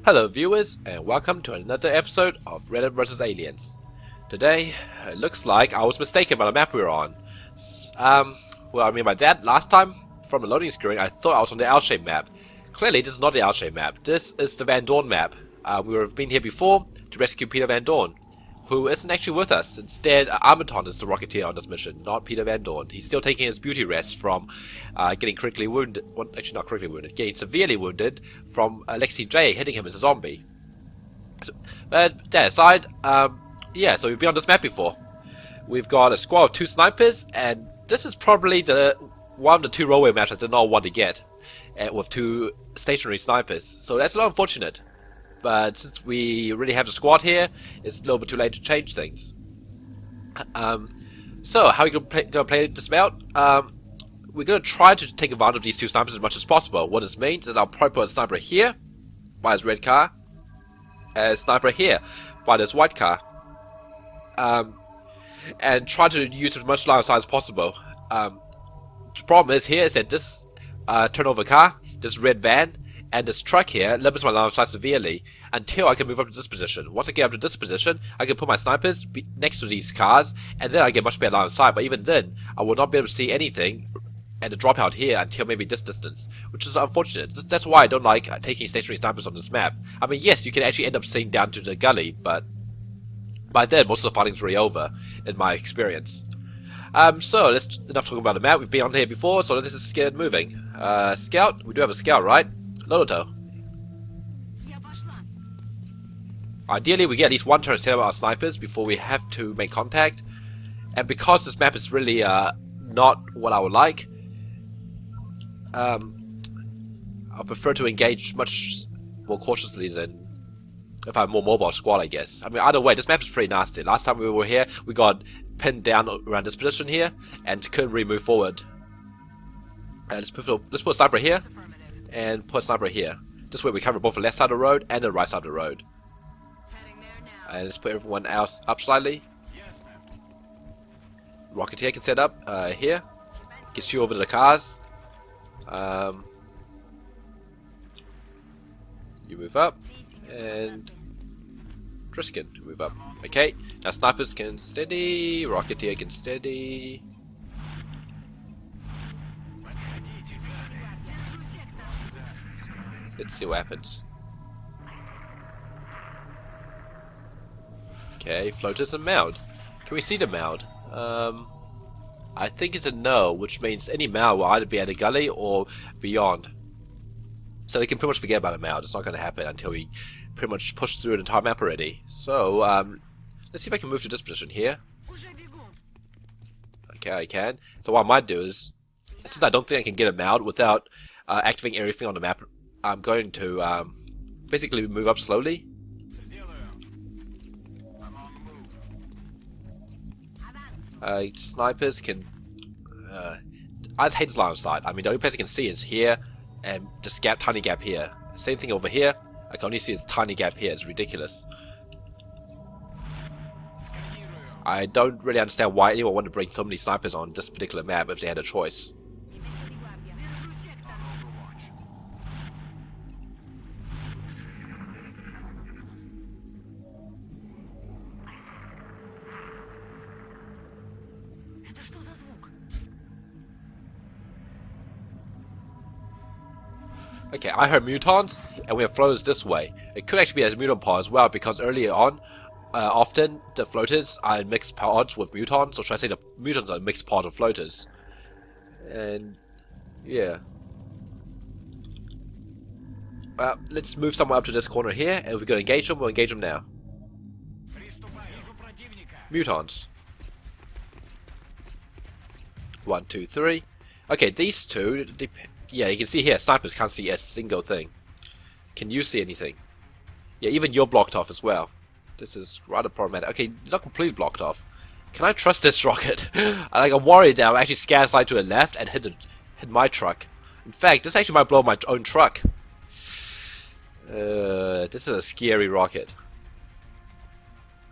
Hello viewers, and welcome to another episode of Reddit vs Aliens. Today, it looks like I was mistaken about the map we were on. Well, I mean by that, last time, from the loading screen, I thought I was on the L-shaped map. Clearly, this is not the L-shaped map. This is the Van Dorn map. We've been here before to rescue Peter Van Dorn, who isn't actually with us. Instead, Armaton is the Rocketeer on this mission, not Peter Van Dorn. He's still taking his beauty rest from getting critically wounded, well, actually not critically wounded, getting severely wounded from Lexi J hitting him as a zombie. But that aside, yeah, so we've been on this map before. We've got a squad of 2 snipers, and this is probably one of the 2 railway maps I did not want to get, with 2 stationary snipers. So that's a lot unfortunate. But since we really have the squad here, it's a little bit too late to change things. So how are we going to play this out? We're going to try to take advantage of these 2 snipers as much as possible. What this means is I'll probably put a sniper here by this red car, and a sniper here by this white car, and try to use as much line of sight as possible. The problem is here is that this turnover car, this red van, and this truck here limits my line of sight severely until I can move up to this position. Once I get up to this position, I can put my snipers next to these cars, and then I get much better line of sight. But even then, I will not be able to see anything and the dropout here until maybe this distance, which is unfortunate. That's why I don't like taking stationary snipers on this map. I mean, yes, you can actually end up seeing down to the gully, but by then most of the fighting's already over, in my experience. So let's enough talking about the map. We've been on here before, so let's just get moving. Scout, we do have a scout, right? Lodoto. Ideally, we get at least 1 turn to set up our snipers before we have to make contact. And because this map is really not what I would like, I prefer to engage much more cautiously than if I have a more mobile squad, I guess. I mean, either way, this map is pretty nasty. Last time we were here, we got pinned down around this position here and couldn't really move forward. Let's put a sniper here and put a sniper here. This way we cover both the left side of the road and the right side of the road. And let's put everyone else up slightly. Rocketeer can set up here. Gets you over to the cars. You move up. And Tristan move up. Okay, now snipers can steady. Rocketeer can steady. Let's see what happens. Okay, floaters and mound. Can we see the mound? I think it's a no, which means any mound will either be at the gully or beyond. So we can pretty much forget about a mound. It's not going to happen until we pretty much push through an entire map already. So, let's see if I can move to this position here. Okay, I can. So what I might do is, since I don't think I can get a mound without activating everything on the map, I'm going to basically move up slowly. Snipers can... I just hate this line of sight. I mean, the only place I can see is here, and this tiny gap here. Same thing over here. I can only see this tiny gap here. It's ridiculous. I don't really understand why anyone would want to bring so many snipers on this particular map if they had a choice. Okay, I heard mutons, and we have floaters this way. It could actually be a mutant pod as well, because earlier on, often the floaters are in mixed pods with mutons, or should I say the mutants are a mixed pod of floaters. And yeah. Well, let's move someone up to this corner here, and if we're going to engage them, we'll engage them now. Mutons. 1, 2, 3. Okay, these 2... Yeah, you can see here, snipers can't see a single thing. Can you see anything? Yeah, even you're blocked off as well. This is rather problematic. Okay, you're not completely blocked off. Can I trust this rocket? I'm worried that I'm actually scan slide to the left and hit my truck. In fact, this actually might blow my own truck. This is a scary rocket.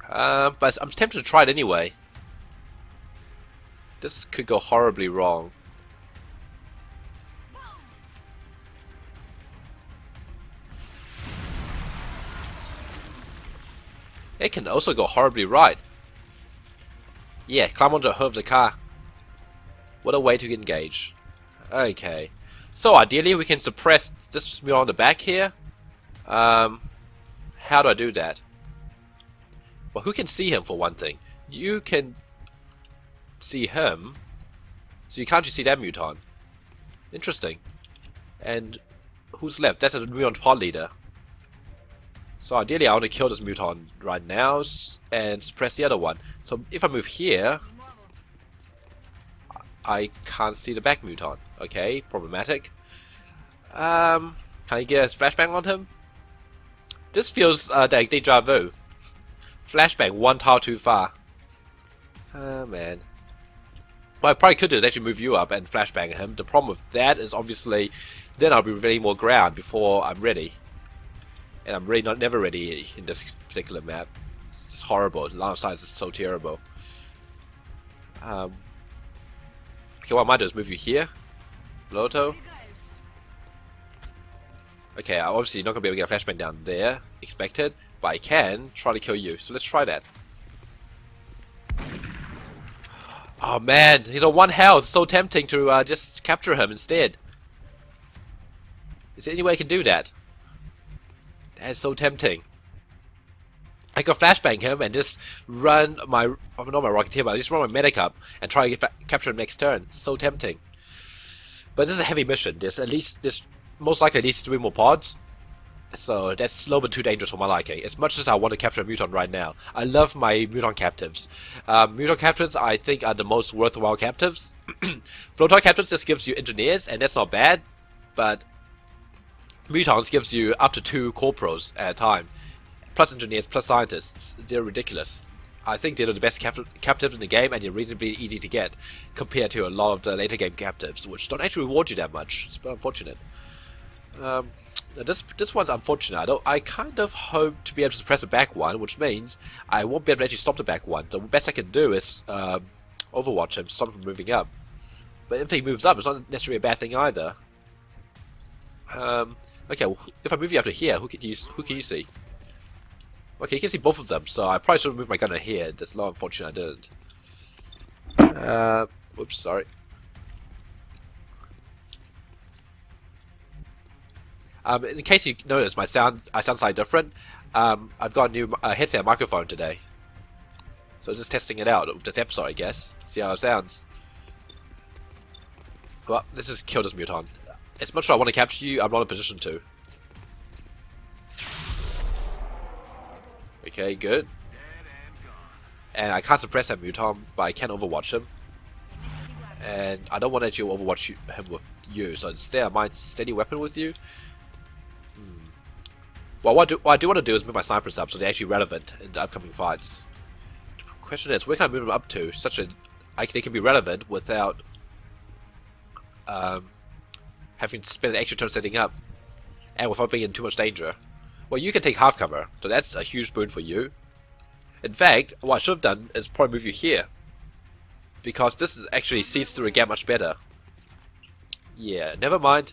But I'm tempted to try it anyway. This could go horribly wrong. They can also go horribly right. Yeah, climb onto the hood of the car. What a way to engage. Okay. So ideally we can suppress this mutant on the back here. How do I do that? Well, who can see him for one thing? You can see him. So you can't just see that mutant. Interesting. And who's left? That's a mutant pod leader. So ideally I want to kill this mutant right now and suppress the other one. So if I move here, I can't see the back mutant. Okay, problematic. Can I get a flashbang on him? This feels like Déjà vu. Flashbang one tile too far. Oh man. What I probably could do is actually move you up and flashbang him. The problem with that is obviously then I'll be ready more ground before I'm ready. And I'm really never ready in this particular map. It's just horrible. The line of sight is so terrible. Okay, what I might do is move you here. Loto. Okay, I'm obviously not going to be able to get a flashbang down there. Expected. But I can try to kill you. So let's try that. Oh man, he's on 1 health. It's so tempting to just capture him instead. Is there any way I can do that? That is so tempting. I could flashbang him and just run my, not my Rocketeer, but I just run my medic up and try to capture him next turn. It's so tempting. But this is a heavy mission. There's most likely at least 3 more pods. So that's a little bit too dangerous for my liking. As much as I want to capture a mutant right now. I love my mutant captives. Mutant captives I think are the most worthwhile captives. Floater captives just gives you engineers and that's not bad. But mutants gives you up to 2 corporals at a time. Plus engineers, plus scientists. They're ridiculous. I think they're the best captives in the game and they're reasonably easy to get compared to a lot of the later game captives, which don't actually reward you that much. It's unfortunate. This one's unfortunate. I kind of hope to be able to suppress the back one, which means I won't be able to actually stop the back one. The best I can do is overwatch him to stop him from moving up. But if he moves up, it's not necessarily a bad thing either. Okay, well, if I move you up to here, who can you see? Okay, you can see both of them, so I probably should have moved my gun here. That's a lot unfortunate I didn't. Whoops, sorry. In case you notice, I sound slightly different. I've got a new headset microphone today, so just testing it out with this episode, I guess. See how it sounds. Well, let's just kill this mutant. As much as I want to capture you, I'm not in a position to. Okay, good. And I can't suppress that mutant, but I can overwatch him. And I don't want to actually overwatch him with you, so instead I might steady weapon with you. Well, what I do want to do is move my snipers up so they're actually relevant in the upcoming fights. The question is, where can I move them up to such that they can be relevant without having to spend an extra turn setting up, and without being in too much danger? Well, you can take half cover, so that's a huge boon for you. In fact, what I should have done is probably move you here, because this actually sees through a gap much better. Yeah, never mind.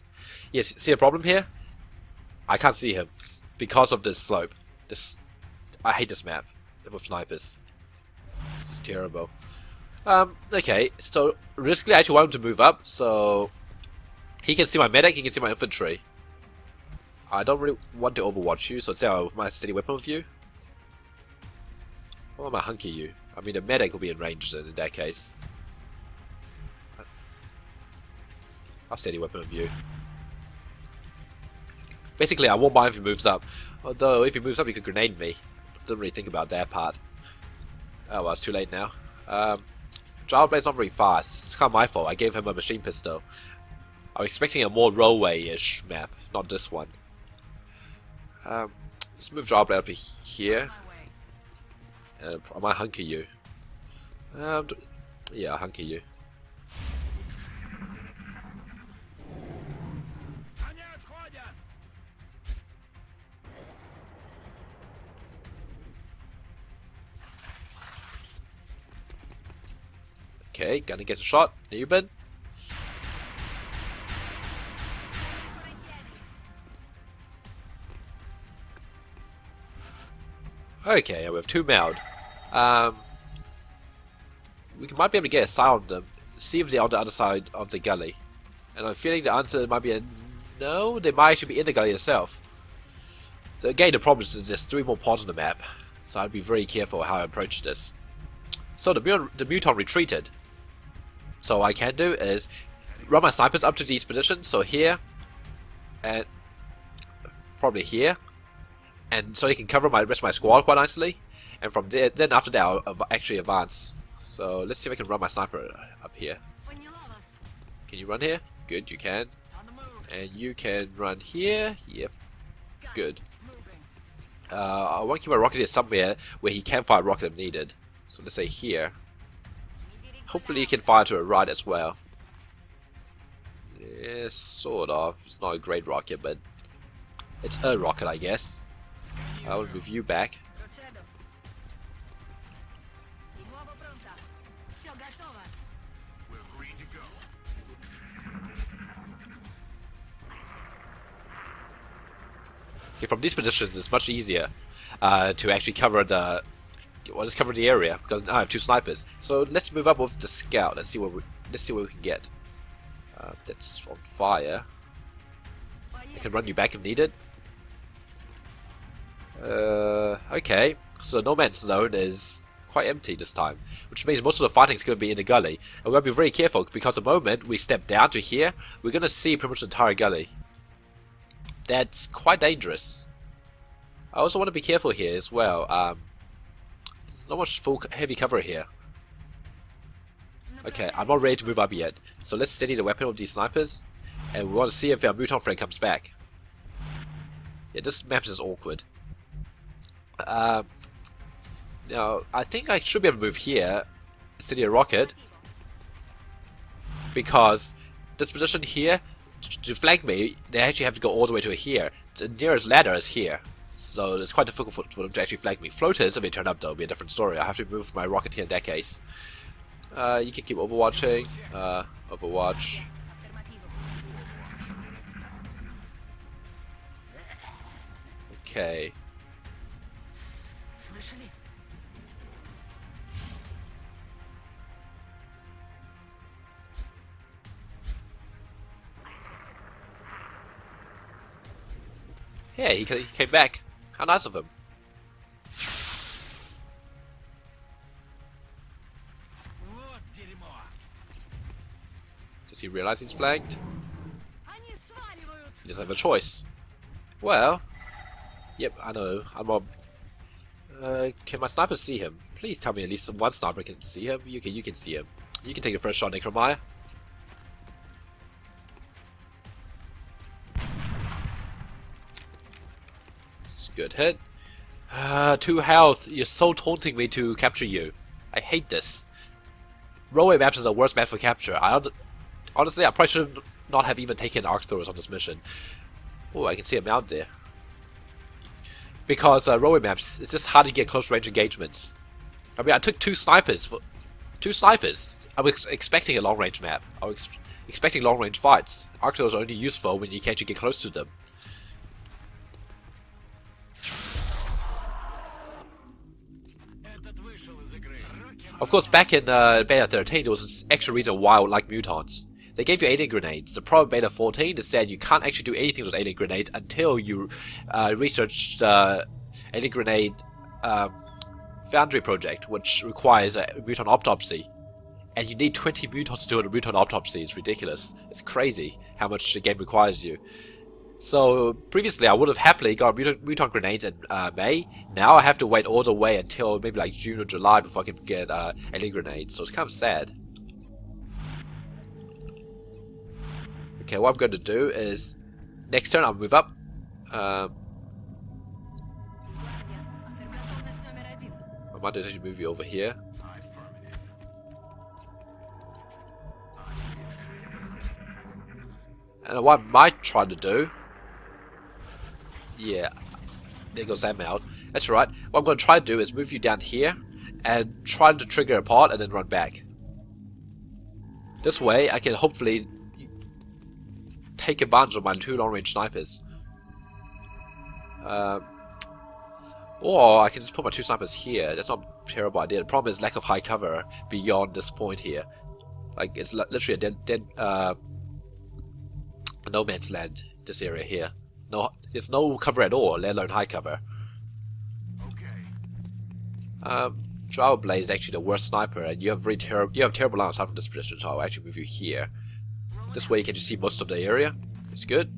Yes, see a problem here? I can't see him because of this slope. I hate this map with snipers. This is terrible. Okay, so realistically I actually want him to move up, so he can see my medic, he can see my infantry. I don't really want to overwatch you, so instead I'll my steady weapon with you. Or am I hunky you? I mean the medic will be in range in that case. I'll steady weapon with you. Basically I won't mind if he moves up. Although if he moves up he could grenade me. Didn't really think about that part. Oh well, it's too late now. Gyro Blade's not very fast. It's kind of my fault. I gave him a machine pistol. I was expecting a more rollway-ish map, not this one. Let's move Gyro Blade up to here. I might hunker you. Yeah, I'll hunker you. Okay, gonna get a shot. Newman. Okay, we have 2 mound. We might be able to get a sight on them, see if they're on the other side of the gully. And I'm feeling the answer might be a no, they might actually be in the gully itself. So again, the problem is there's 3 more pods on the map, so I'd be very careful how I approach this. So the Muton retreated. So what I can do is run my snipers up to these positions, so here, and probably here, and so they can cover my rest of my squad quite nicely. And from there, then after that, I'll actually advance. So let's see if I can run my sniper up here. Can you run here? Good, you can. And you can run here. Yep, good. I want to keep my rocket here somewhere where he can fire a rocket if needed. So let's say here. Hopefully he can fire to a right as well. Yeah, sort of. It's not a great rocket, but it's a rocket, I guess. I will move you back. Okay, from these positions, it's much easier to actually cover the cover the area because now I have 2 snipers. So let's move up with the scout. Let's see what we can get. That's on fire. I can run you back if needed. Okay, so no man's zone is quite empty this time, which means most of the fighting is going to be in the gully, and we've got to be very careful because the moment we step down to here, we're going to see pretty much the entire gully. That's quite dangerous. I also want to be careful here as well. There's not much full heavy cover here. Okay, I'm not ready to move up yet, so let's steady the weapon of these snipers, and we want to see if our mutant friend comes back. Yeah, this map is awkward. Now, I think I should be able to move here, steady a rocket, because this position here, to flank me, they actually have to go all the way to here. The nearest ladder is here, so it's quite difficult for them to actually flank me. Floaters, if they turn up though, will be a different story. I have to move my rocket here in that case. You can keep overwatching. Overwatch. Okay. Yeah, he came back. How nice of him. Does he realize he's flanked? He doesn't have a choice. Well, yep, I know. I'm on. Can my sniper see him? Please tell me at least one sniper can see him. You can see him. You can take the first shot, Necromire. Good hit. 2 health. You're so taunting me to capture you. I hate this. Rollway maps is the worst map for capture. Honestly, I probably should not have even taken arc throwers on this mission. Oh, I can see a mount there. Because rollway maps, it's just hard to get close range engagements. I mean, I took 2 snipers for 2 snipers. I was expecting a long range map. I was expecting long range fights. Arc throwers are only useful when you can't actually get close to them. Of course, back in Beta 13, there was this extra reason why I would like mutants. They gave you alien grenades. The problem with Beta 14 is that you can't actually do anything with alien grenades until you research the alien grenade foundry project, which requires a mutant autopsy. And you need 20 mutants to do a mutant autopsy. It's ridiculous. It's crazy how much the game requires you. So previously I would have happily got mutant grenades in May. Now I have to wait all the way until maybe like June or July before I can get alien grenades. So it's kind of sad. Okay, what I'm going to do is next turn I'll move up. I might actually move you over here. And what I might try to do, yeah, there goes that out. That's right. What I'm going to try to do is move you down here and try to trigger a pod and then run back. This way I can hopefully take advantage of my 2 long-range snipers. What Or I can just put my 2 snipers here. That's not a terrible idea. The problem is lack of high cover beyond this point here. Like, it's literally a dead no man's land, this area here. No, there's no cover at all, let alone high cover. Drow Blade is actually the worst sniper, and you have terrible line of sight from this position, so I'll actually move you here. This way you can just see most of the area. It's good.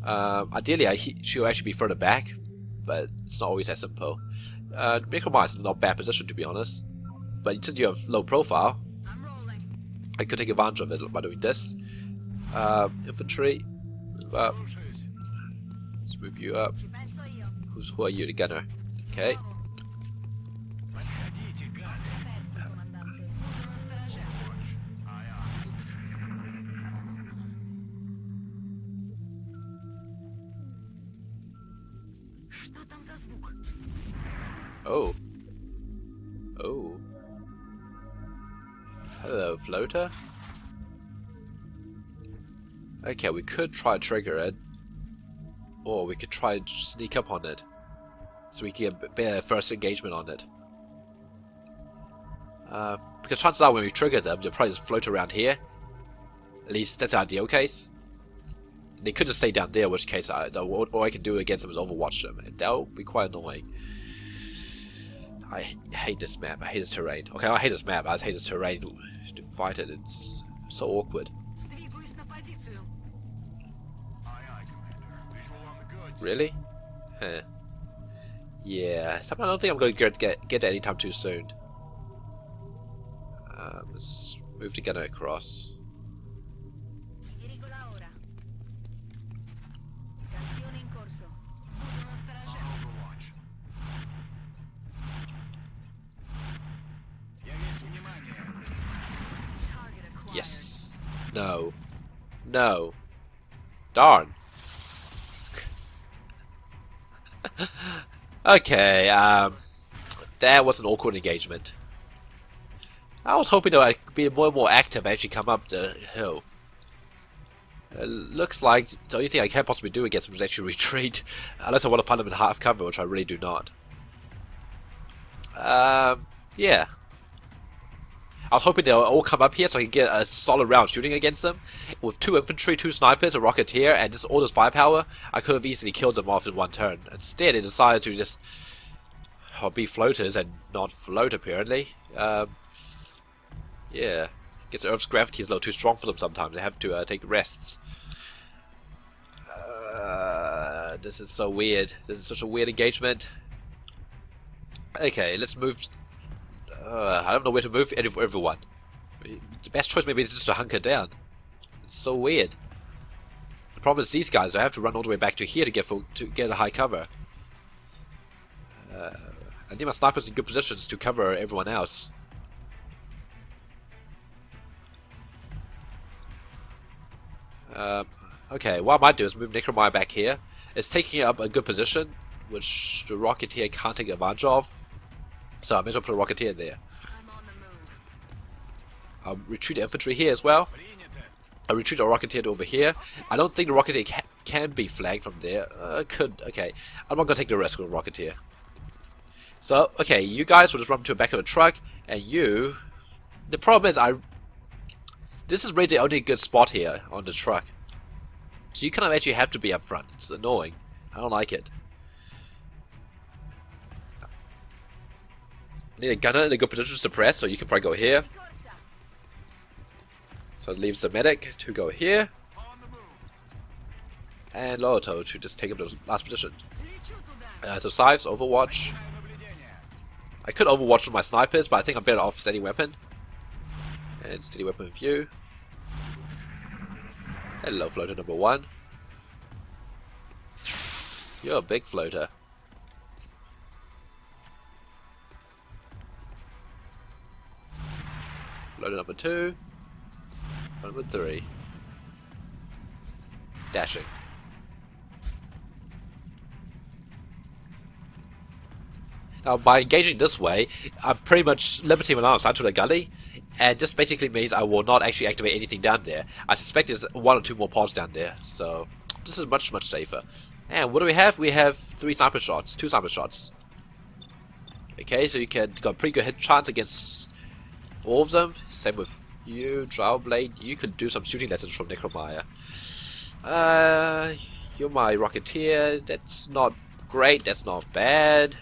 Ideally, she'll actually be further back, but it's not always that simple. Necromar is not a bad position, to be honest. But since you have low profile, I could take advantage of it by doing this. Infantry, move up. Let's move you up. Who are you, the gunner? Okay. Oh. Oh. Hello, floater. Okay, we could try to trigger it. Or we could try to sneak up on it. So we can get better first engagement on it. Because chances are when we trigger them, they'll probably just float around here. At least that's the ideal case. They could just stay down there, in which case all I can do against them is overwatch them. And that'll be quite annoying. I hate this map. I hate this terrain. Okay, I hate this map. I just hate this terrain to fight it. It's so awkward. Really? Huh. Yeah. Somehow I don't think I'm going to get there anytime too soon. Let's move the gunner across. Yes. No. No. Darn. Okay, that was an awkward engagement. I was hoping that I'd be more active and actually come up the hill. It looks like the only thing I can possibly do against them is actually retreat, unless I want to find them in half cover, which I really do not. Yeah. I was hoping they'll all come up here so I can get a solid round shooting against them. With 2 infantry, 2 snipers, a rocketeer, and just all this firepower, I could have easily killed them off in one turn. Instead, they decided to just be floaters and not float, apparently. Yeah. I guess Earth's gravity is a little too strong for them sometimes. They have to take rests. This is so weird. This is such a weird engagement. Okay, let's move. I don't know where to move everyone. The best choice maybe is just to hunker down. It's so weird. The problem is these guys, I have to run all the way back to here to get a high cover. I need my snipers in good positions to cover everyone else. Okay, what I might do is move Necromire back here. It's taking up a good position, which the Rocketeer can't take advantage of. So I may as well put a Rocketeer there. I'll retreat the infantry here as well. I'll retreat the Rocketeer over here. I don't think the Rocketeer can be flanked from there. Could. Okay. I'm not going to take the risk with the Rocketeer. So, okay, you guys will just run to the back of the truck, and you... The problem is, this is really the only good spot here on the truck. So you kind of actually have to be up front. It's annoying. I don't like it. Need a gunner in a good position to suppress, so you can probably go here. So it leaves the medic to go here. And Loroto to just take up the last position. So Scythes, Overwatch. I could Overwatch with my snipers, but I think I'm better off steady weapon. And steady weapon view. Hello, floater number 1. You're a big floater. Floater number 2. Number 3. Dashing. Now, by engaging this way, I'm pretty much limiting my line of sight to the gully, and this basically means I will not actually activate anything down there. I suspect there's 1 or 2 more pods down there, so this is much, much safer. And what do we have? We have 3 sniper shots, 2 sniper shots. Okay, so you got a pretty good hit chance against all of them. Same with you, Blade. You could do some shooting lessons from Necromire. You're my Rocketeer. That's not great. That's not bad.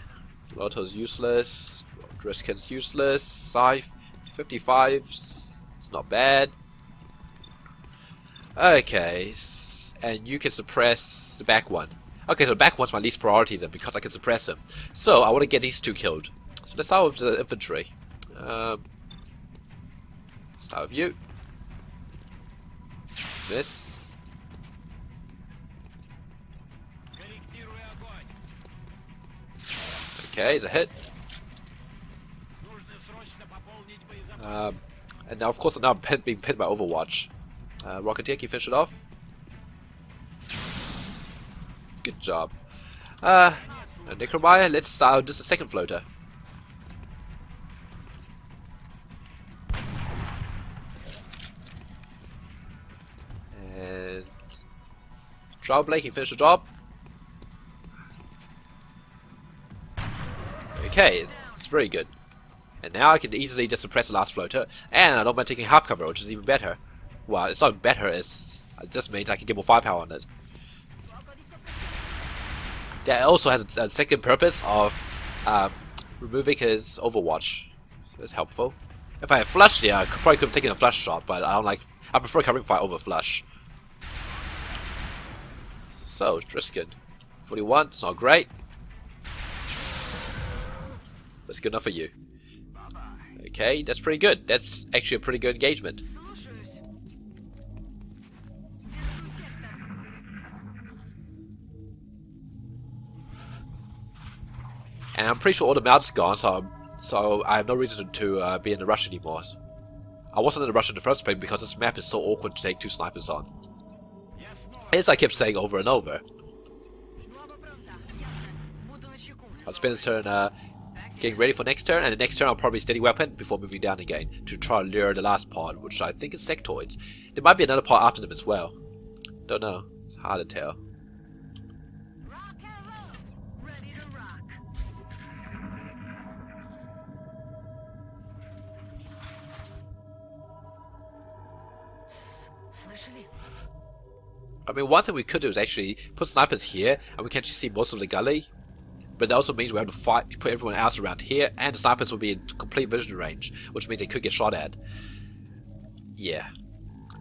Lotto's useless. Driskin's useless. Scythe 55's. It's not bad. Okay, and you can suppress the back one. Okay, so the back one's my least priority then, because I can suppress him. So I want to get these two killed. So let's start with the infantry. Start with you. Miss. Okay, it's a hit. And now, of course, I'm being pinned by Overwatch. Rocketeer, can you finish it off? Good job. Necromire, let's start just a second floater. And Blake, can you finish the job? Okay, it's very good. And now I can easily just suppress the last floater, and I don't mind taking half cover, which is even better. Well, it's not better, it just means I can get more firepower on it. That also has a second purpose of removing his Overwatch. So that's helpful. If I had flush, yeah, I probably could have taken a flush shot, but I prefer covering fire over flush. So, Driskin. 41, it's not great. But it's good enough for you. Okay, that's pretty good. That's actually a pretty good engagement. And I'm pretty sure all the mounts gone, so I have no reason to be in a rush anymore. I wasn't in a rush in the first place because this map is so awkward to take two snipers on. As I kept saying over and over. I'll spend this turn getting ready for next turn, and the next turn I'll probably steady weapon before moving down again to try to lure the last part, which I think is Sectoids. There might be another part after them as well. Don't know. It's hard to tell. I mean, one thing we could do is actually put snipers here, and we can actually see most of the gully. But that also means we have to fight, put everyone else around here, and the snipers will be in complete vision range, which means they could get shot at. Yeah.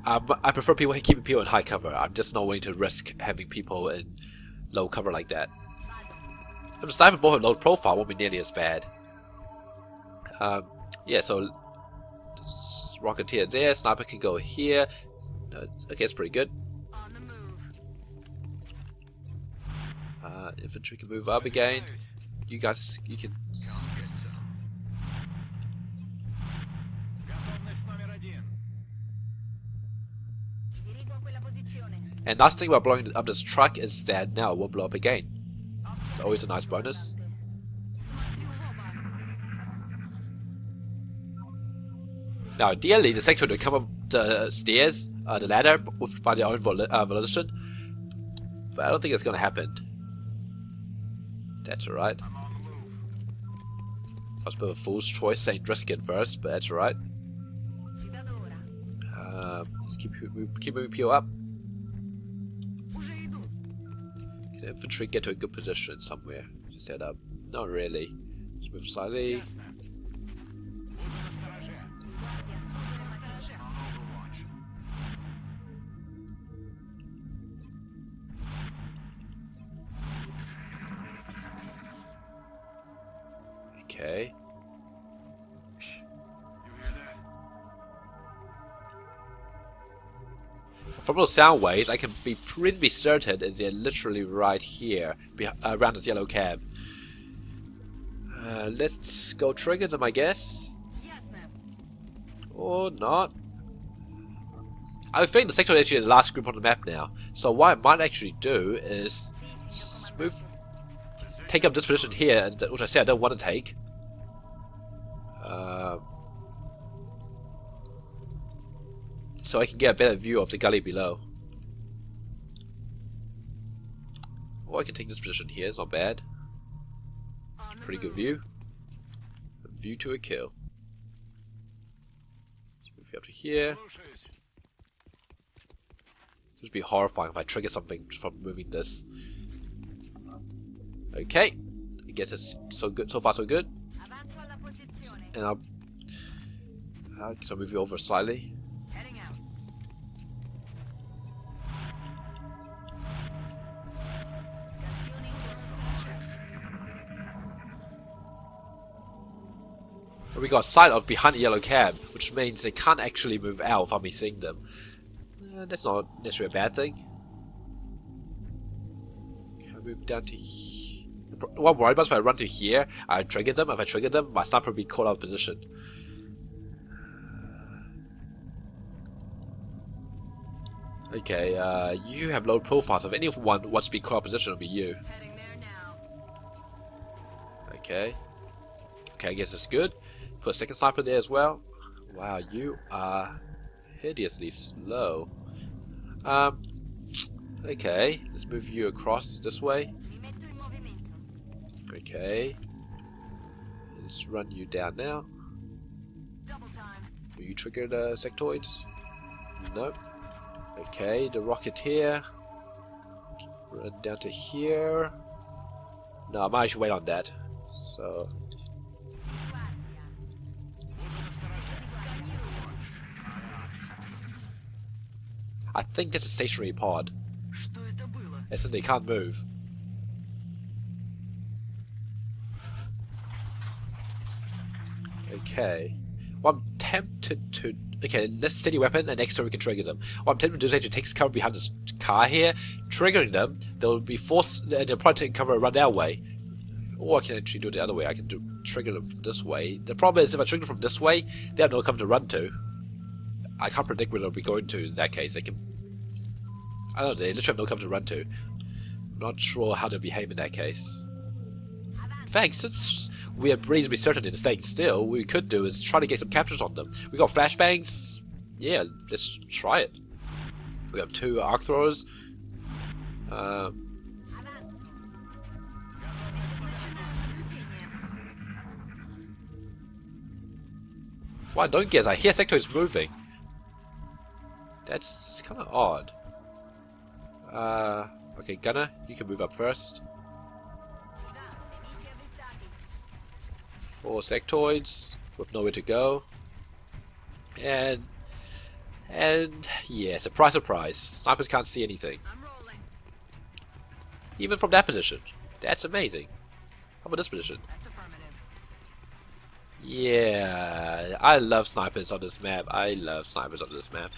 I prefer keeping people in high cover. I'm just not willing to risk having people in low cover like that. If the sniper both have low profile, won't be nearly as bad. Yeah, so Rocketeer there, sniper can go here. Okay, it's pretty good. Infantry can move up again. You guys, you can. And last thing about blowing up this truck is that now it won't blow up again. It's always a nice bonus. Now, ideally, the Sectoid would come up the stairs, the ladder, by their own volition, but I don't think it's going to happen. That's alright. I was a bit of a fool's choice saying Driskin first, but that's alright. Let's keep moving PO up. Can the infantry get to a good position somewhere? Just head up. Not really. Just move slightly. Okay. From those sound waves, I can be pretty certain that they're literally right here, around this yellow cab. Let's go trigger them, I guess. Or not. I think the Sectoid is actually the last group on the map now. So what I might actually do is take up this position here, which I say I don't want to take. So I can get a better view of the gully below. Or I can take this position here, it's not bad. Pretty good view. view to a kill. Let's move you up to here. This would be horrifying if I trigger something from moving this. Okay, I guess it's so good. So far, so good. And I'll move you over slightly. We got sight of behind the yellow cab, which means they can't actually move out without me seeing them. That's not necessarily a bad thing. Can I move down to here? What I'm worried about is if I run to here, I trigger them. If I trigger them, my sniper will be caught out of position. Okay, you have low profile, so if anyone wants to be caught out of position, it'll be you. Okay. Okay, I guess that's good. Put a second sniper there as well. Wow, you are hideously slow. Okay, let's move you across this way. Okay. Let's run you down now. Will you trigger the sectoids? No. Okay, the rocketeer. Run down to here. No, I might actually wait on that. So. I think that's a stationary pod. As in they can't move. Okay. Well, I'm tempted to... Okay, let's steady weapon and next time we can trigger them. What I'm tempted to do is actually take cover behind this car here. Triggering them, they'll be forced... They'll probably take cover and run that way. Or I can actually do it the other way. I can trigger them from this way. The problem is if I trigger them from this way, they have no cover to run to. I can't predict where they'll be going to in that case. They can... I don't know, they literally have no cover to run to. I'm not sure how to behave in that case. In fact, since we have reasonably certain in staying still, what we could do is try to get some captures on them. We got flashbangs. Yeah, let's try it. We have 2 arc throwers. What I don't get is I hear Sectoids moving. That's kind of odd. Okay, Gunner, you can move up first. 4 sectoids with nowhere to go. And yeah, surprise, surprise. Snipers can't see anything. Even from that position. That's amazing. How about this position? Yeah, I love snipers on this map. I love snipers on this map.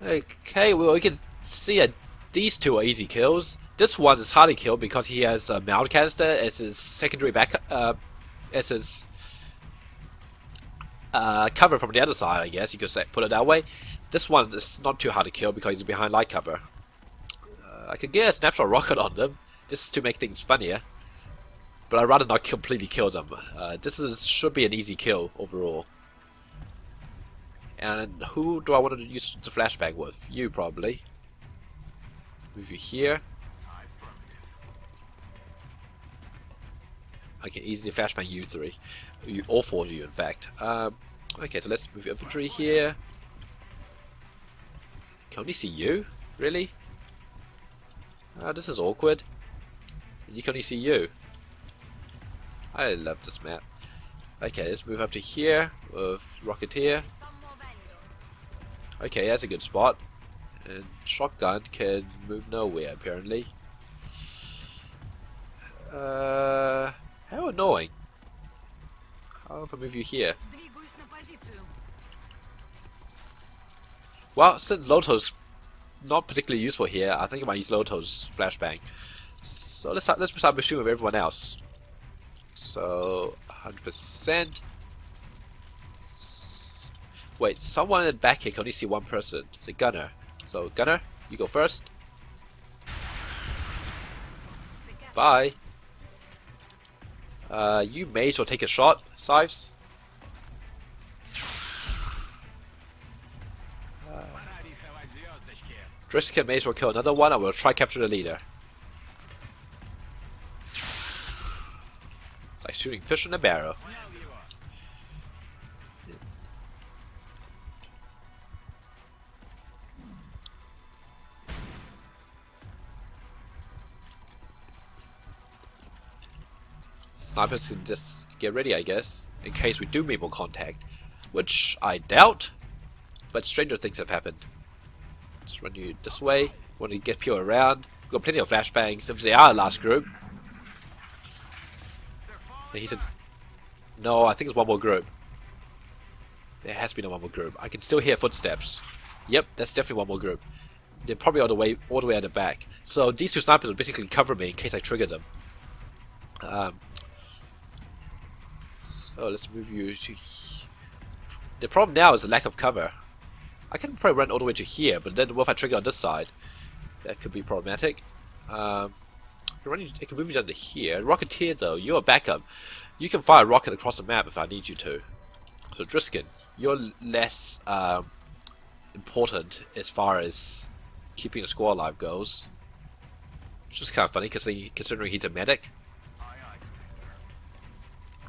Okay, well we can see that these 2 are easy kills. This one is hardly killed because he has a mount canister as his secondary back, as his cover from the other side. I guess you could say, put it that way. This one is not too hard to kill because he's behind light cover. I could get a snapshot rocket on them just to make things funnier, but I'd rather not completely kill them. Should be an easy kill overall. And who do I want to use the flashbang with? You probably. Move you here. I can easily flashbang you 3. All 4 of you, in fact. Okay, so let's move infantry here. Can only see you? Really? This is awkward. You can only see you. I love this map. Okay, let's move up to here with Rocketeer. Okay, that's a good spot. And shotgun can move nowhere, apparently. How annoying. How if I move you here? Well, since Loto's not particularly useful here, I think I might use Loto's flashbang. So let's start pursuing with everyone else. So 100%. Wait, someone in the back here can only see 1 person. The gunner. So gunner, you go first. Bye. You may as well take a shot, Sives. Driscoll may as well kill another one. I will try capture the leader. I like shooting fish in a barrel. Snipers can just get ready, I guess, in case we do make more contact, which I doubt, but stranger things have happened. Just run you this way. Want to get people around. We've got plenty of flashbangs. If they are the last group. He said, no, I think it's one more group. There has been one more group. I can still hear footsteps. Yep, that's definitely one more group. They're probably all the way at the back. So these two snipers will basically cover me in case I trigger them. So let's move you to... The problem now is the lack of cover. I can probably run all the way to here, but then what if I trigger on this side? That could be problematic. I can move you down to here. Rocketeer though, you're a backup. You can fire a rocket across the map if I need you to. So Driskin, you're less important as far as keeping the squad alive goes. Which is kind of funny considering he's a medic.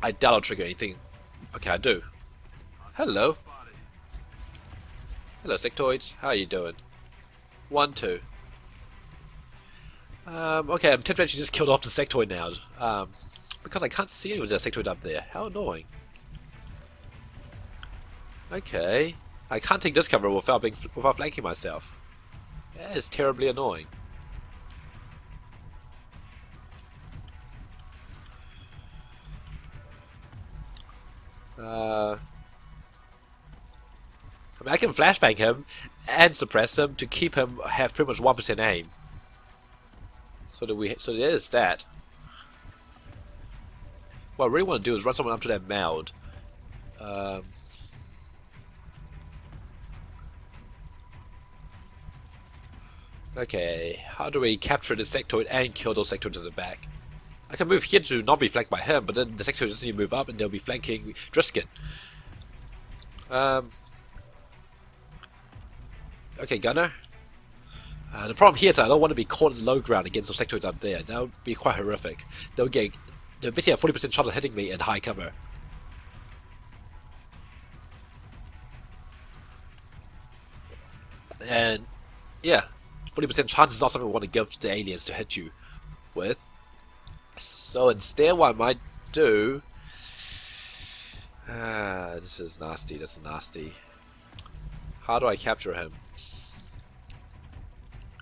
I doubt I'll trigger anything. Okay, I do. Hello. Hello, Sectoids. How are you doing? 1, 2. Okay, I'm tempted to actually just killed off the Sectoid now. Because I can't see anyone with a Sectoid up there. How annoying. Okay. I can't take this cover without flanking myself. That is terribly annoying. I mean, I can flashbang him and suppress him to keep him have pretty much 1% aim. So there is that. What I really want to do is run someone up to that mound. Okay, how do we capture the Sectoid and kill those Sectoids in the back? I can move here to not be flanked by him, but then the Sectoid just need to move up and they'll be flanking Driskin. Okay, Gunner. The problem here is I don't want to be caught in the low ground against those Sectoids up there. That would be quite horrific. They'll basically have 40% chance of hitting me in high cover. And yeah, 40% chance is not something we want to give the aliens to hit you with. So instead, what I might do... this is nasty, this is nasty. How do I capture him?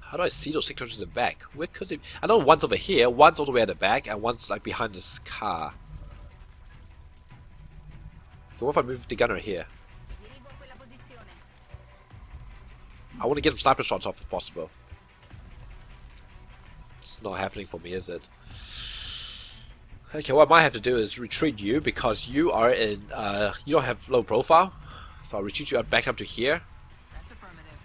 How do I see those Sectoids in the back? Where could they... I know one's over here, one's all the way at the back, and one's like behind this car. Okay, what if I move the gunner here? I want to get some sniper shots off if possible. It's not happening for me, is it? Okay, what I might have to do is retreat you because you are in, you don't have low profile. So I'll retreat you back up to here. That's affirmative.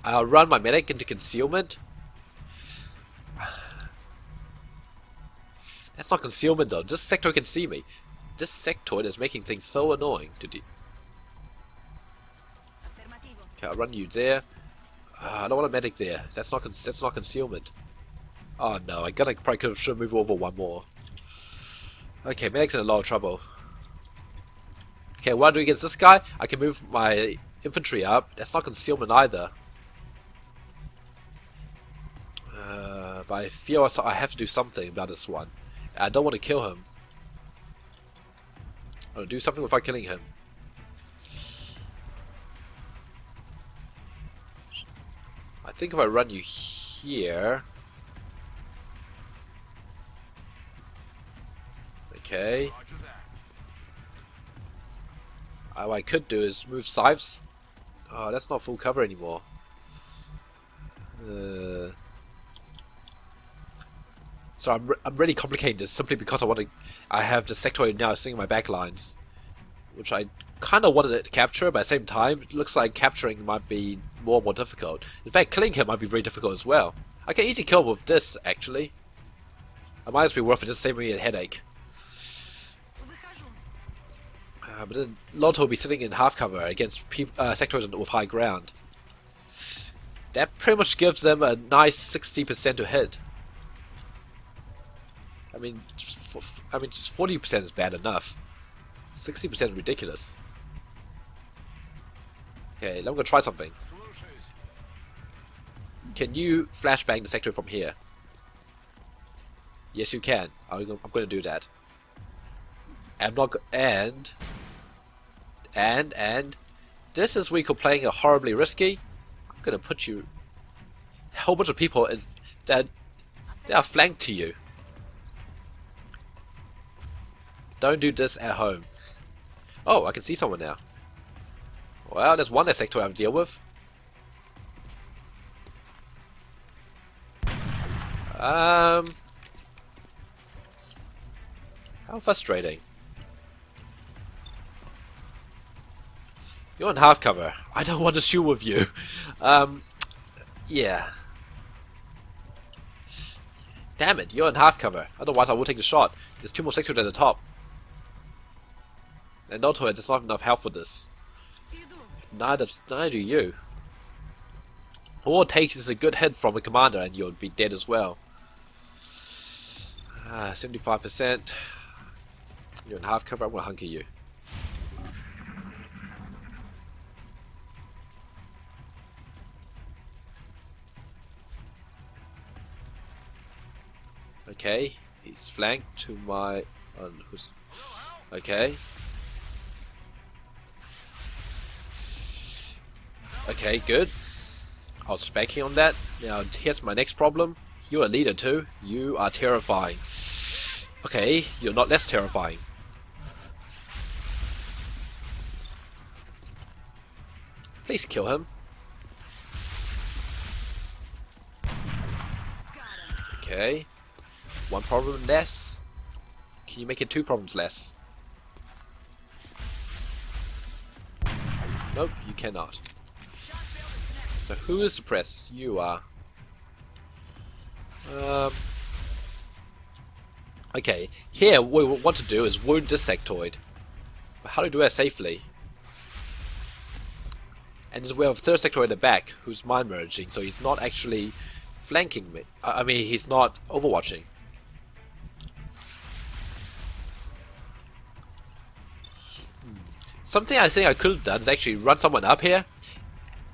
I'll run my medic into concealment. That's not concealment though. This sectoid can see me. This sectoid is making things so annoying to do. Okay, I'll run you there. I don't want a medic there. That's not concealment. Oh no, I probably should move over one more. Okay, medic's in a lot of trouble. Okay, what do we against this guy? I can move my infantry up. That's not concealment either. But I feel I have to do something about this one. I don't want to kill him. I'll do something without killing him. I think if I run you here... Okay. What I could do is move Scythes. Oh, that's not full cover anymore. So I'm really complicating this simply because I have the Sectoid now sitting in my back lines, which I kind of wanted to capture, but at the same time, it looks like capturing might be more and more difficult. In fact, killing him might be very difficult as well. I can easily kill him with this, actually. I might as well be worth it, just save me a headache. But then Lotto will be sitting in half cover against Sectoids with high ground. That pretty much gives them a nice 60% to hit. I mean, just 40% is bad enough. 60% is ridiculous. Okay, I'm gonna try something. Can you flashbang the sector from here? Yes, you can. I'm gonna do that. I'm not. And this is where you're playing a horribly risky. I'm gonna put you. A whole bunch of people that they are flanked to you. Don't do this at home. Oh, I can see someone now. Well, there's one sector I have to deal with. How frustrating. You're on half cover. I don't want to shoot with you. Yeah. Damn it, you're on half cover. Otherwise I will take the shot. There's 2 more sectors at the top. And not there's not enough health for this. Neither do you. All it takes is a good hit from a commander and you'll be dead as well. 75%. You're in half cover, I'm gonna hunker you. Okay, he's flanked to my... Okay. Okay, good. I was banking on that. Now here's my next problem. You're a leader too. You are terrifying. Okay, you're not less terrifying. Please kill him. Okay. 1 problem less. Can you make it 2 problems less? Nope, you cannot. So who is suppressed? You are. Okay, here what we want to do is wound this sectoid. But how to do that safely? And we have a third sectoid in the back who's mind merging, so he's not actually flanking me. I mean, he's not overwatching. Something I think I could have done is actually run someone up here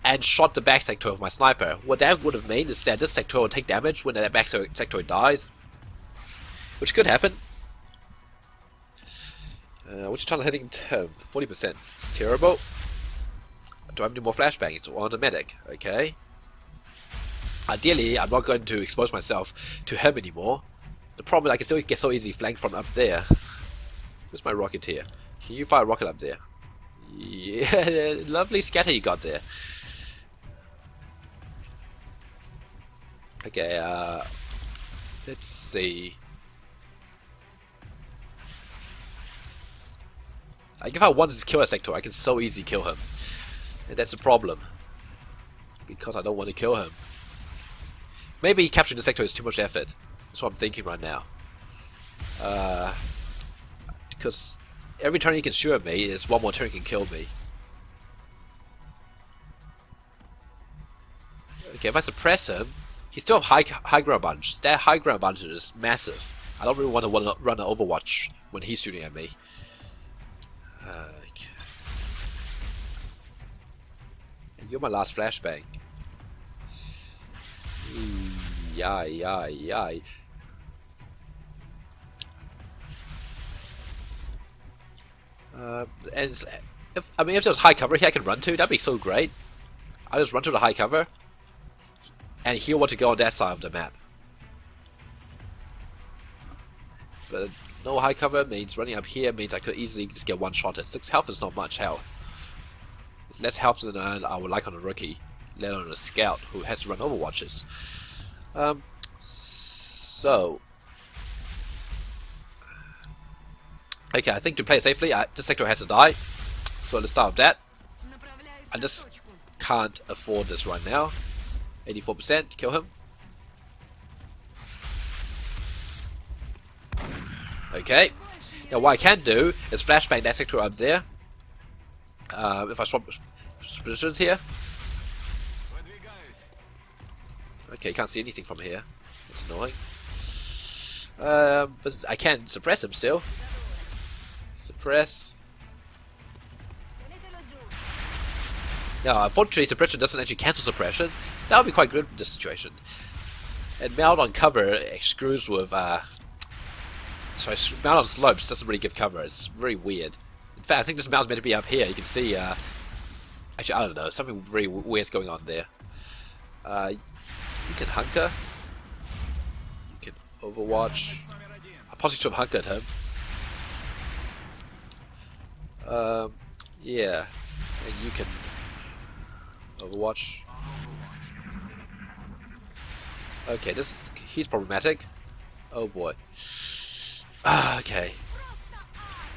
and shot the back sector of my sniper. What that would have made is that this sector will take damage when that back sector dies, which could happen. Which tunnel heading to 40%. It's terrible. Do I have any more flashbangs? It's on the medic. Okay. Ideally, I'm not going to expose myself to him anymore. The problem is I can still get so easily flanked from up there. Where's my rocket here? Can you fire a rocket up there? Yeah, lovely scatter you got there. Okay, let's see. Like if I wanted to kill a sector, I can so easily kill him. And that's the problem. Because I don't want to kill him. Maybe capturing the sector is too much effort. That's what I'm thinking right now. Because every turn he can shoot at me is 1 more turn he can kill me. Okay, if I suppress him, he still have high ground advantage. That high ground advantage is massive. I don't really want to run an Overwatch when he's shooting at me. Okay. You're my last flashbang. Yay. And if there's high cover here I can run to, that'd be so great. I just run to the high cover, and he'll want to go on that side of the map. But no high cover means running up here means I could easily just get one-shotted. 6 health is not much health. It's less health than I would like on a rookie, let alone a scout who has to run overwatches. Okay, I think to play it safely, this sector has to die. So let's start with that. I just can't afford this right now. 84%, kill him. Okay. Now what I can do is flashbang that sector up there. If I swap positions here. Okay, you can't see anything from here. That's annoying. But I can suppress him still. Suppress. Now, unfortunately, suppression doesn't actually cancel suppression. That would be quite good in this situation. And mount on cover screws with sorry, mount on slopes doesn't really give cover. It's very weird. In fact, I think this mount's meant to be up here. You can see, actually, I don't know, something very weird's going on there. You can hunker. You can overwatch. I possibly should have hunkered him. Yeah, and you can overwatch. Okay, he's problematic. Oh boy. Okay.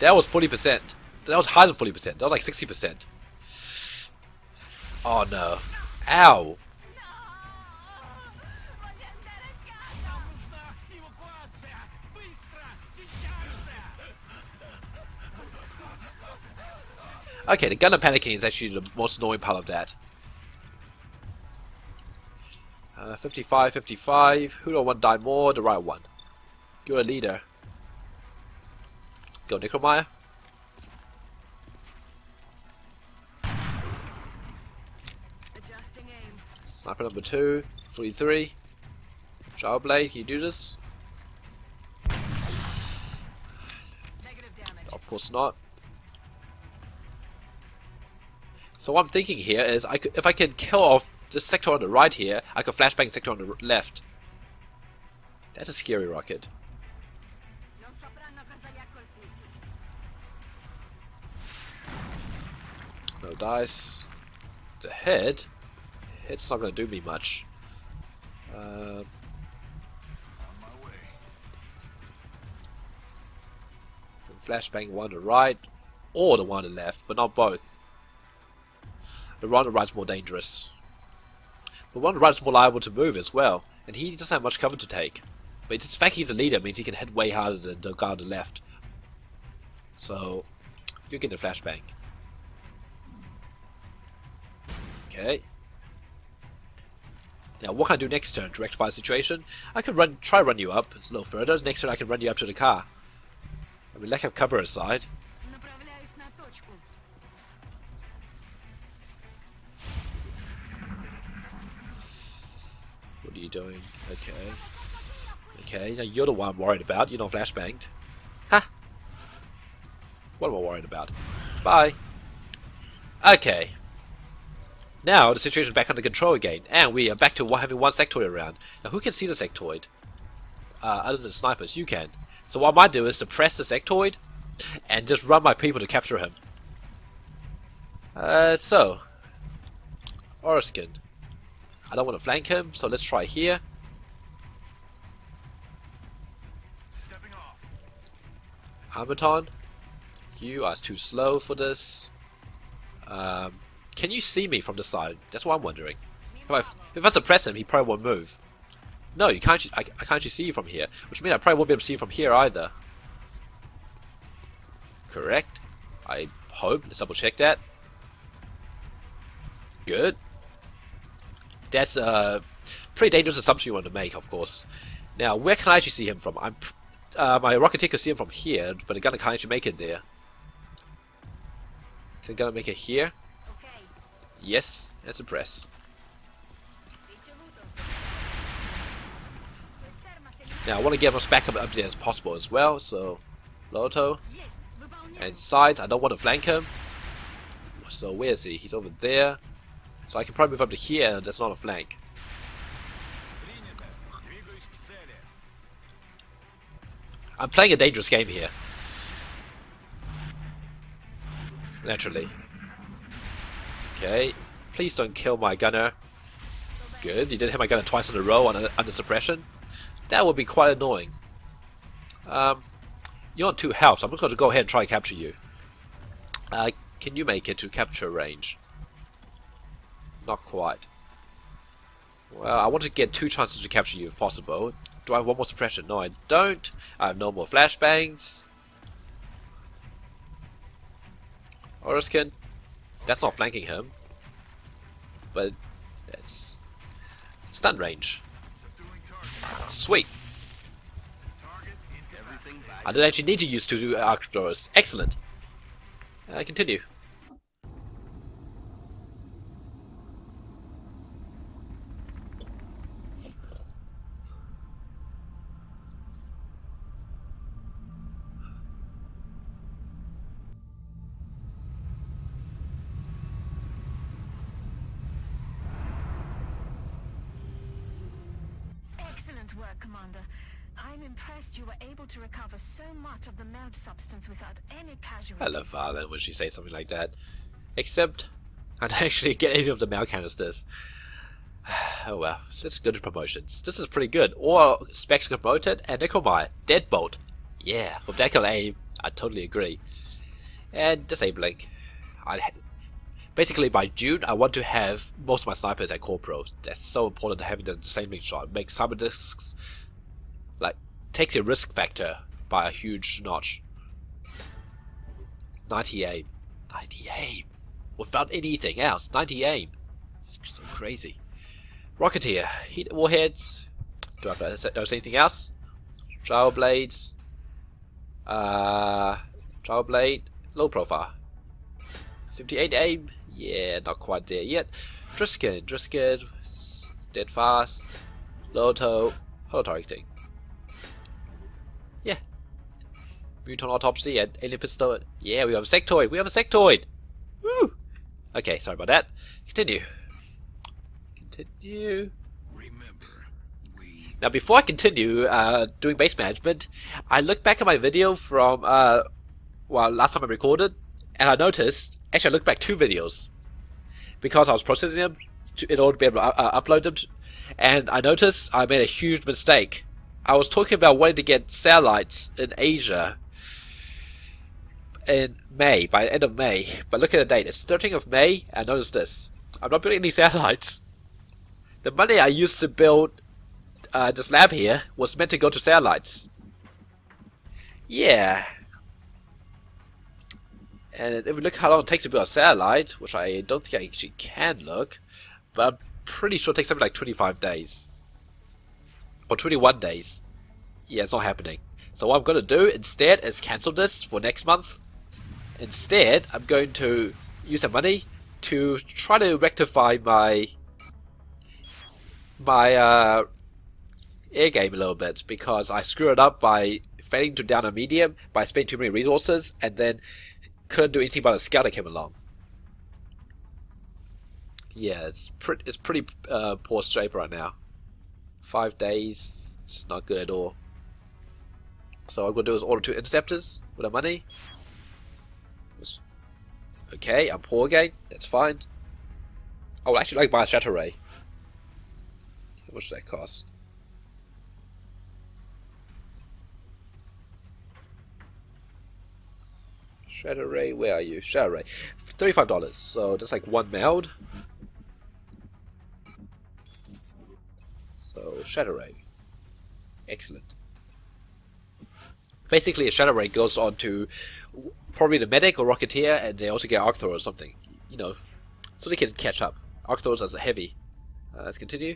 That was 40%. That was higher than 40%. That was like 60%. Oh no. Ow. Okay, the gunner panicking is actually the most annoying part of that. 55, 55. Who do I want to die more? The right one. You're a leader. Go, Necromeyer. Sniper number 2. 43. Childblade, can you do this? Of course not. So what I'm thinking here is, if I can kill off this sector on the right here, I can flashbang sector on the left. That's a scary rocket. No dice. The head. It's not going to do me much. Flashbang one to the right, or the one to the left, but not both. The one on the right is more dangerous. The one on the right is more liable to move as well, and he doesn't have much cover to take. But the fact he's a leader means he can hit way harder than the guy on the left. So, you get the flashbang. Okay. Now, what can I do next turn to rectify the situation? I can try run you up a little further. Next turn I can run you up to the car. I mean, lack of cover aside. What are you doing? Okay. Okay, now you're the one I'm worried about. You're not flashbanged. Ha! What am I worried about? Bye. Okay. Now the situation is back under control again, and we are back to having one sectoid around. Now who can see the sectoid? Other than snipers, you can. So what I might do is suppress the sectoid, and just run my people to capture him. So, Oroskin. I don't want to flank him, so let's try here. Armaton, you are too slow for this. Can you see me from the side? That's what I'm wondering. If I suppress him, he probably won't move. No, you can't. I can't actually see you from here, which means I probably won't be able to see you from here either. Correct. I hope. Let's double check that. Good. That's a pretty dangerous assumption you want to make, of course. Now, where can I actually see him from? My Rocketeer can see him from here, but the gunner can't actually make it there. Can the gunner make it here? Yes, and suppress. Now, I want to get as much backup up there as possible as well, so Loto. And sides, I don't want to flank him. So where is he? He's over there. So I can probably move up to here, and that's not a flank. I'm playing a dangerous game here. Naturally. Okay. Please don't kill my gunner. Good. You didn't hit my gunner twice in a row under suppression. That would be quite annoying. You're on 2 health, so I'm just going to go ahead and try and capture you. Can you make it to capture range? Not quite. Well, I want to get 2 chances to capture you if possible. Do I have 1 more suppression? No, I don't. I have no more flashbangs. Oroskin. That's not flanking him. But that's stun range. Sweet. I don't actually need to use two arc throwers. Excellent. Continue. Excellent work, Commander. I'm impressed you were able to recover so much of the meld substance without any casualties. Hello, Father, when she say something like that. Except, I don't actually get any of the mail canisters. Oh well, let's go to promotions. This is pretty good. All specs got promoted, and Nickelmire, Deadbolt. Yeah, with that kind of aim, I totally agree. And disabling. Basically, by June, I want to have most of my snipers at Corporal. That's so important to having the disabling shot. Makes cyber discs, like, takes your risk factor by a huge notch. 90 aim. 90 aim. Without anything else. 90 aim. It's so crazy. Rocketeer. Heat warheads. Do I have to notice anything else? Trial blades. Trial blade. Low profile. 78 aim. Yeah, not quite there yet. Driskin. Dead fast. Low toe. Hollow targeting. Yeah. Mutant autopsy and alien pistol. Yeah, we have a sectoid. Woo! Okay, sorry about that. Continue. Now, before I continue doing base management, I looked back at my video from last time I recorded, and I noticed. Actually, I looked back 2 videos because I was processing them in order to be able to upload them, and I noticed I made a huge mistake. I was talking about wanting to get satellites in Asia in May, by the end of May, but look at the date, it's 13th of May, and notice this. I'm not building any satellites. The money I used to build this lab here was meant to go to satellites. Yeah. And if we look how long it takes to build a satellite, which I don't think I actually can look, but I'm pretty sure it takes something like 25 days. Or 21 days. Yeah, it's not happening. So what I'm going to do instead is cancel this for next month. Instead, I'm going to use the money to try to rectify my air game a little bit, because I screwed it up by failing to down a medium by spending too many resources, and then couldn't do anything about a scout that came along. Yeah, it's pretty poor shape right now. 5 days, it's not good at all. So what I'm going to do is order 2 interceptors with the money. Okay, I'm poor again, that's fine. I would actually like to buy a shatter ray. How much does that cost? Shatter ray, where are you? Shatter ray. $35, so that's like 1 meld. So, shatter ray. Excellent. Basically, a shatter ray goes on to probably the medic or rocketeer, and they also get arc thrower or something. You know, so they can catch up. Arc throwers as a heavy. Let's continue.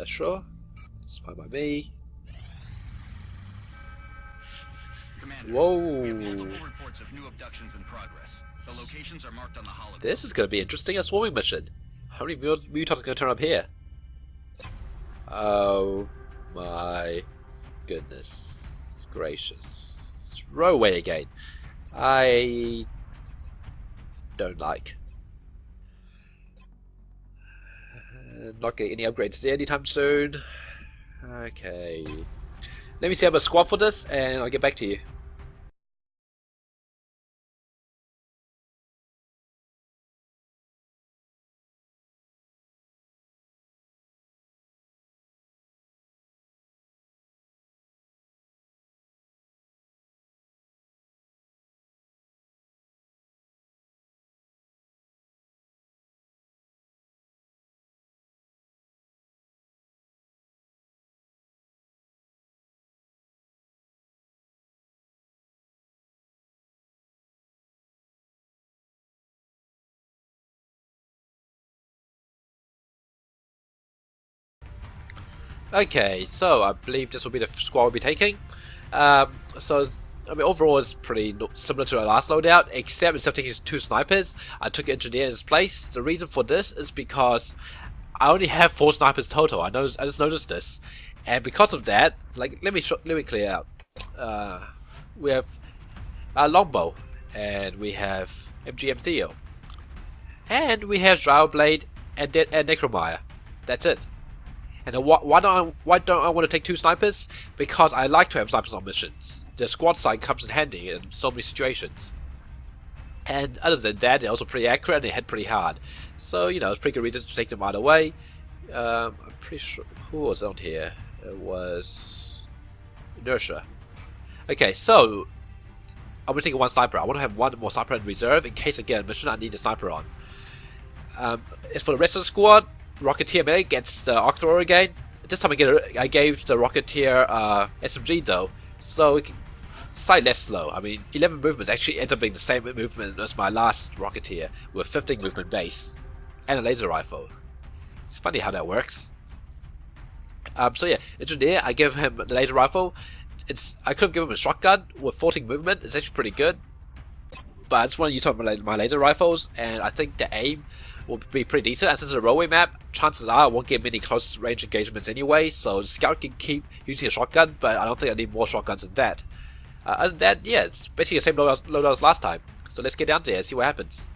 Sure. It's fine by me. Commander, Whoa. we have multiple reports of new abductions in progress. The locations are marked on the hologram. This is going to be interesting. A swarming mission. How many mutants are going to turn up here? Oh my goodness gracious. Row away again. I don't like. Not getting any upgrades there anytime soon. Okay. Let me set up a squad for this and I'll get back to you. Okay, so I believe this will be the squad we'll be taking. So I mean, overall it's pretty similar to our last loadout, except instead of taking 2 snipers, I took engineer in its place. The reason for this is because I only have 4 snipers total. I just noticed this, and because of that, like let me clear out. We have a longbow, and we have MGM Theo, and we have Drow Blade and Necromire. That's it. And then why don't I want to take 2 snipers? Because I like to have snipers on missions. The squad side comes in handy in so many situations. And other than that, they're also pretty accurate and they hit pretty hard. So, you know, it's pretty good reason to take them either way. I'm pretty sure... Who was on here? It was... Inertia. Okay, so... I'm going to take 1 sniper. I want to have 1 more sniper in reserve in case I get a mission I need a sniper on. As for the rest of the squad, Rocketeer Medic gets the Arc Thrower again. This time I gave the Rocketeer SMG though, so it can slightly less slow. I mean, 11 movements actually ends up being the same movement as my last Rocketeer, with 15 movement base and a laser rifle. It's funny how that works. So yeah, Engineer, I give him the laser rifle. I could have given him a shotgun with 14 movement. It's actually pretty good, but I just want to use some of my laser rifles, and I think the aim will be pretty decent. As it's a railway map, chances are I won't get many close range engagements anyway, so the scout can keep using a shotgun, but I don't think I need more shotguns than that. Other than that, yeah, it's basically the same loadout as last time. So let's get down there and see what happens.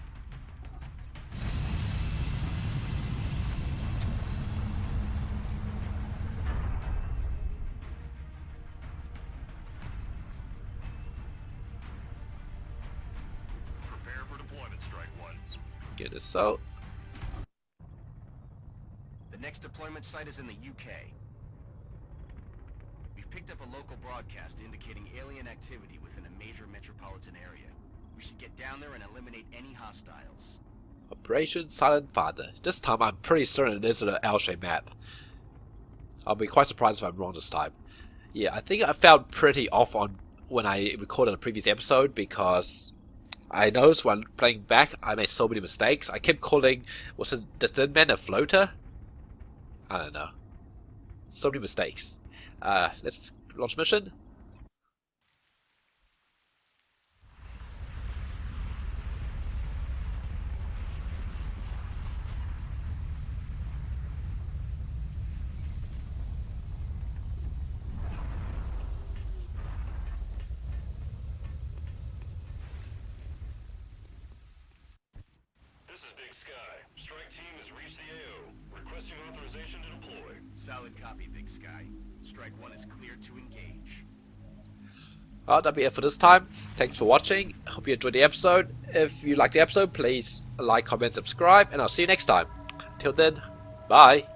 Prepare for deployment, Strike 1. Get this out. The next deployment site is in the UK. We've picked up a local broadcast indicating alien activity within a major metropolitan area. We should get down there and eliminate any hostiles. Operation Silent Father. This time I'm pretty certain it is an L-shaped map. I'll be quite surprised if I'm wrong this time. Yeah, I think I felt pretty off on when I recorded the previous episode, because I noticed when playing back I made so many mistakes. I kept calling, was it the Thin Man a floater? I don't know. So many mistakes. Let's launch mission. Solid copy, Big Sky. Strike 1 is clear to engage. Well, that'll be it for this time. Thanks for watching. I hope you enjoyed the episode. If you liked the episode, please like, comment, subscribe, and I'll see you next time. Till then, bye.